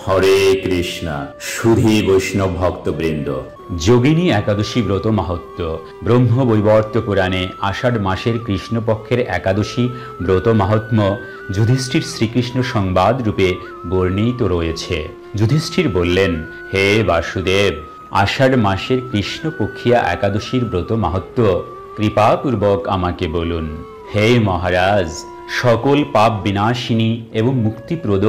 হরে কৃষ্ণা সুধী বৈষ্ণব ভক্তবৃন্দ, যোগিনী একাদশী ব্রত মাহাত্ম্য। ব্রহ্মবৈবর্ত পুরাণে আষাঢ় মাসের কৃষ্ণপক্ষের একাদশী ব্রত মাহাত্ম্য যুধিষ্ঠির শ্রীকৃষ্ণ সংবাদ রূপে বর্ণিত রয়েছে। যুধিষ্ঠির বললেন, হে বাসুদেব, আষাঢ় মাসের কৃষ্ণপক্ষিয়া একাদশীর ব্রত মাহাত্ম্য কৃপাপূর্বক আমাকে বলুন। হে মহারাজ, সকল পাপ বিনাশিনী এবং মুক্তিপ্রদ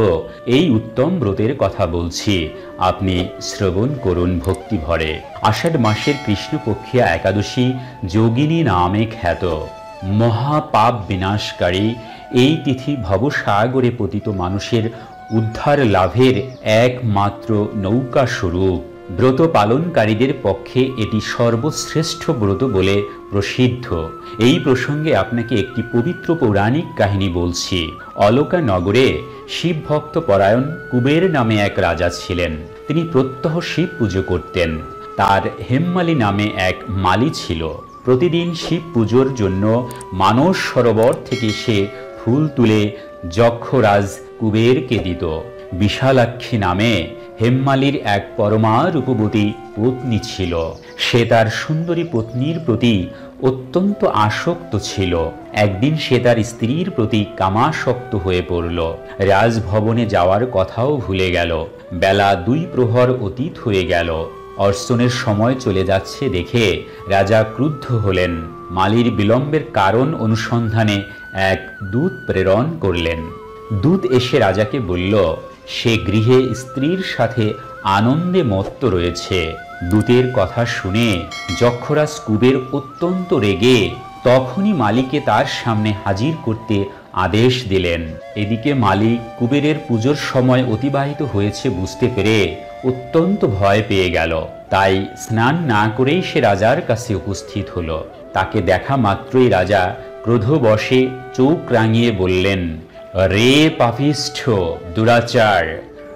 এই উত্তম ব্রতের কথা বলছি, আপনি শ্রবণ করুন ভক্তি ভরে। আষাঢ় মাসের কৃষ্ণপক্ষিয়া একাদশী যোগিনী নামে খ্যাত। মহাপাপ বিনাশকারী এই তিথি ভবসাগরে পতিত মানুষের উদ্ধার লাভের একমাত্র নৌকা স্বরূপ। ব্রত পালনকারীদের পক্ষে এটি সর্বশ্রেষ্ঠ ব্রত বলে প্রসিদ্ধ। এই প্রসঙ্গে আপনাকে একটি পবিত্র পৌরাণিক কাহিনী বলছি। অলকা নগরে শিব ভক্ত পরায়ণ কুবের নামে এক রাজা ছিলেন। তিনি প্রত্যহ শিব পুজো করতেন। তার হেমমালী নামে এক মালী ছিল। প্রতিদিন শিব পুজোর জন্য মানস সরোবর থেকে সে ফুল তুলে যক্ষরাজ কুবেরকে দিত। বিশালাক্ষী নামে হেমমালীর এক পরমা রূপবতী পত্নী ছিল। সে তার সুন্দরী পত্নীর প্রতি অত্যন্ত আসক্ত ছিল। একদিন সে তার স্ত্রীর প্রতি কামাসক্ত হয়ে পড়ল। রাজভবনে যাওয়ার কথাও ভুলে গেল। বেলা 2 প্রহর অতীত হয়ে গেল। অর্চনের সময় চলে যাচ্ছে দেখে রাজা ক্রুদ্ধ হলেন। মালীর বিলম্বের কারণ অনুসন্ধানে এক দূত প্রেরণ করলেন। দূত এসে রাজাকে বলল, সে গৃহে স্ত্রীর সাথে আনন্দে মত্ত রয়েছে। দূতের কথা শুনে যক্ষরাজ কুবের অত্যন্ত রেগে তখনই মালীকে তার সামনে হাজির করতে আদেশ দিলেন। এদিকে মালী কুবেরের পুজোর সময় অতিবাহিত হয়েছে বুঝতে পেরে অত্যন্ত ভয় পেয়ে গেল। তাই স্নান না করেই সে রাজার কাছে উপস্থিত হলো। তাকে দেখা মাত্রই রাজা ক্রোধবশে চোখ রাঙিয়ে বললেন, রে পাপিষ্ঠ দুরাচার,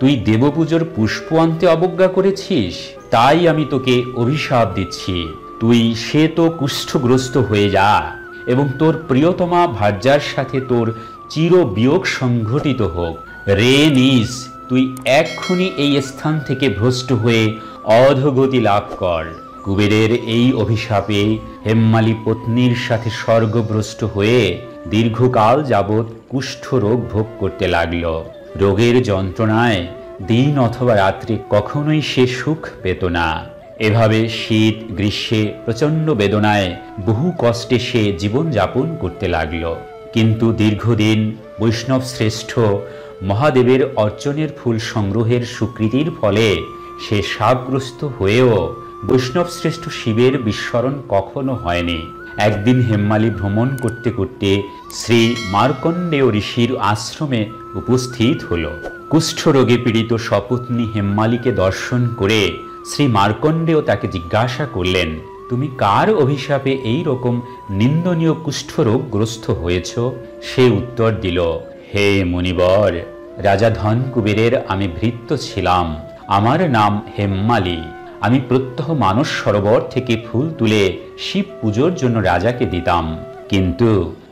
তুই দেবপূজোর পুষ্প আনতে অবজ্ঞা করেছিস, তাই আমি তোকে অভিশাপ দিচ্ছি। তুই শ্বেত কুষ্ঠগ্রস্ত হয়ে যা এবং তোর প্রিয়তমা ভার্যার সাথে তোর চির বিয়োগ সংঘটিত হোক। রে নিজ, তুই এক্ষুনি এই স্থান থেকে ভ্রষ্ট হয়ে অধোগতি লাভ কর। কুবেরের এই অভিশাপে হেমমালী পত্নীর সাথে স্বর্গভ্রষ্ট হয়ে দীর্ঘকাল যাবৎ কুষ্ঠ রোগ ভোগ করতে লাগল। রোগের যন্ত্রণায় দিন অথবা রাত্রি কখনোই সে সুখ পেত না। এভাবে শীত গ্রীষ্মে প্রচণ্ড বেদনায় বহু কষ্টে সে জীবনযাপন করতে লাগল। কিন্তু দীর্ঘদিন বৈষ্ণব শ্রেষ্ঠ মহাদেবের অর্চনের ফুল সংগ্রহের স্বীকৃতির ফলে সে শাপগ্রস্ত হয়েও বৈষ্ণব শ্রেষ্ঠ শিবের বিস্মরণ কখনো হয়নি। একদিন হেমমালী ভ্রমণ করতে করতে শ্রী মার্কণ্ডেয় ঋষির আশ্রমে উপস্থিত হল। কুষ্ঠরোগে পীড়িত সপত্নী হেমমালীকে দর্শন করে শ্রী মার্কণ্ডেয় তাকে জিজ্ঞাসা করলেন, তুমি কার অভিশাপে এই রকম নিন্দনীয় কুষ্ঠরোগগ্রস্ত হয়েছ? সে উত্তর দিল, হে মুনিবর, রাজা ধনকুবেরের আমি ভৃত্য ছিলাম। আমার নাম হেমমালী। আমি প্রত্যহ মানস সরোবর থেকে ফুল তুলে শিব পুজোর জন্য রাজাকে দিতাম। কিন্তু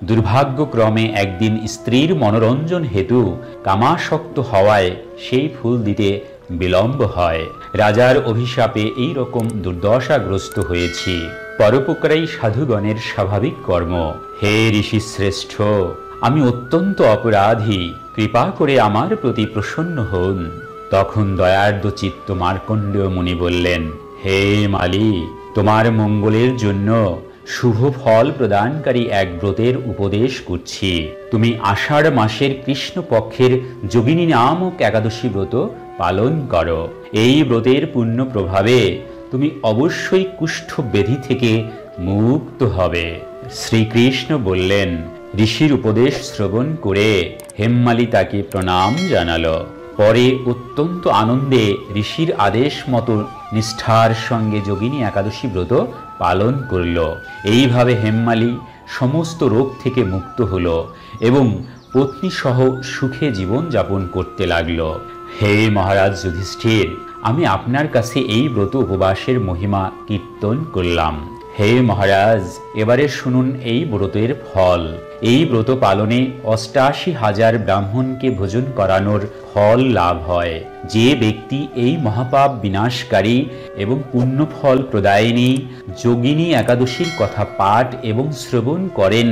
দুর্ভাগ্যক্রমে একদিন স্ত্রীর মনোরঞ্জন হেতু কামাসক্ত হওয়ায় সেই ফুল দিতে বিলম্ব হয়। রাজার অভিশাপে এই রকম দুর্দশাগ্রস্ত হয়েছি। পরোপকারী সাধুগণের স্বাভাবিক কর্ম। হে ঋষি শ্রেষ্ঠ, আমি অত্যন্ত অপরাধী, কৃপা করে আমার প্রতি প্রসন্ন হন। তখন দয়ার্দ্র চিত্ত মার্কণ্ডেয় মুনি বললেন, হে মালী, তোমার মঙ্গলের জন্য শুভ ফল প্রদানকারী এক ব্রতের উপদেশ করছি। তুমি আষাঢ় মাসের কৃষ্ণপক্ষের যোগিনী নামক একাদশী ব্রত পালন করো। এই ব্রতের পুণ্য প্রভাবে তুমি অবশ্যই কুষ্ঠ ব্যাধি থেকে মুক্ত হবে। শ্রীকৃষ্ণ বললেন। ঋষির উপদেশ শ্রবণ করে হেমমালী তাকে প্রণাম জানালো। পরে অত্যন্ত আনন্দে ঋষির আদেশ মতো নিষ্ঠার সঙ্গে যোগিনী একাদশী ব্রত পালন করল। এইভাবে হেমমালী সমস্ত রোগ থেকে মুক্ত হল এবং পত্নী সহ সুখে জীবন যাপন করতে লাগল। হে মহারাজ যুধিষ্ঠির, আমি আপনার কাছে এই ব্রত উপবাসের মহিমা কীর্তন করলাম। হে মহারাজ, এবারে শুনুন এই ব্রতের ফল। এই ব্রত পালনে ৮৮,০০০ ব্রাহ্মণকে ভোজন করানোর ফল লাভ হয়। যে ব্যক্তি এই মহাপাপ বিনাশকারী এবং পুণ্যফল প্রদায়িনী যোগিনী একাদশীর কথা পাঠ এবং শ্রবণ করেন,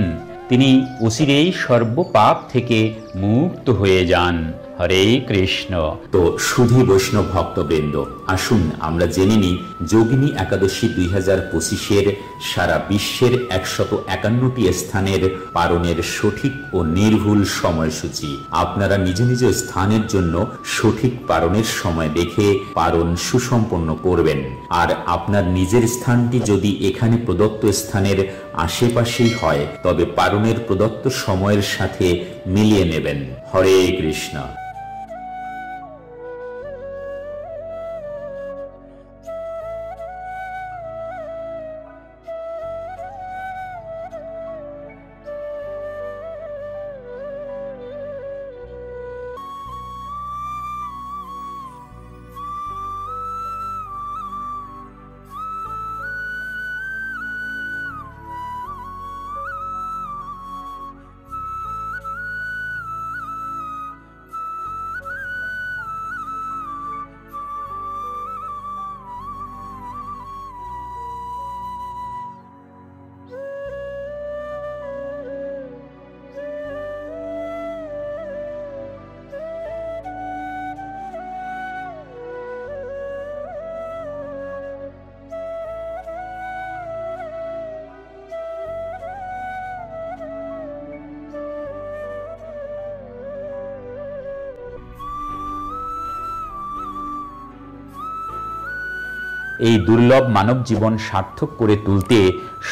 তিনি অচিরেই সর্বপাপ থেকে মুক্ত হয়ে যান। হরে কৃষ্ণ। তো সুধী বৈষ্ণব ভক্তবৃন্দ, আসুন আমরা জেনে নিই যোগিনী একাদশী 2025-এর সারা বিশ্বের 151টি স্থানের পারণের সঠিক ও নির্ভুল সময়সূচি। আপনারা নিজ নিজ স্থানের জন্য সঠিক পারণের সময় দেখে পারণ সুসম্পন্ন করবেন। আর আপনার নিজের স্থানটি যদি এখানে প্রদত্ত স্থানের আশেপাশেই হয়, তবে পারণের প্রদত্ত সময়ের সাথে মিলিয়ে নেবেন। হরে কৃষ্ণ। এই দুর্লভ মানব জীবন সার্থক করে তুলতে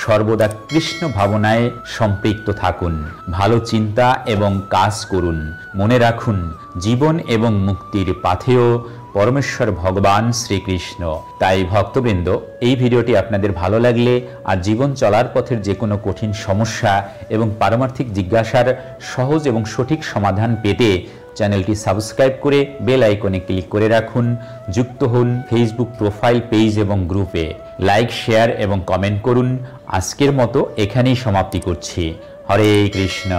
সর্বদা কৃষ্ণ ভাবনায় সম্পৃক্ত থাকুন। ভালো চিন্তা এবং কাজ করুন। মনে রাখুন, জীবন এবং মুক্তির পাথেয় পরমেশ্বর ভগবান শ্রীকৃষ্ণ। তাই ভক্তবৃন্দ, এই ভিডিওটি আপনাদের ভালো লাগলে আর জীবন চলার পথের যে কোনো কঠিন সমস্যা এবং পারমার্থিক জিজ্ঞাসার সহজ এবং সঠিক সমাধান পেতে চ্যানেলটি সাবস্ক্রাইব করে বেল আইকনে ক্লিক করে রাখুন। যুক্ত হন ফেসবুক প্রোফাইল পেজ এবং গ্রুপে। লাইক, শেয়ার এবং কমেন্ট করুন। আজকের মতো এখানেই সমাপ্তি করছি। হরে কৃষ্ণ।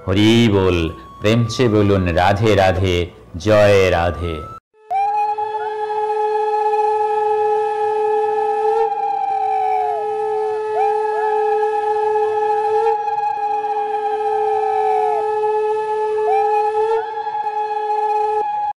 হরি বল। প্রেমচে বলুন রাধে রাধে। জয় রাধে।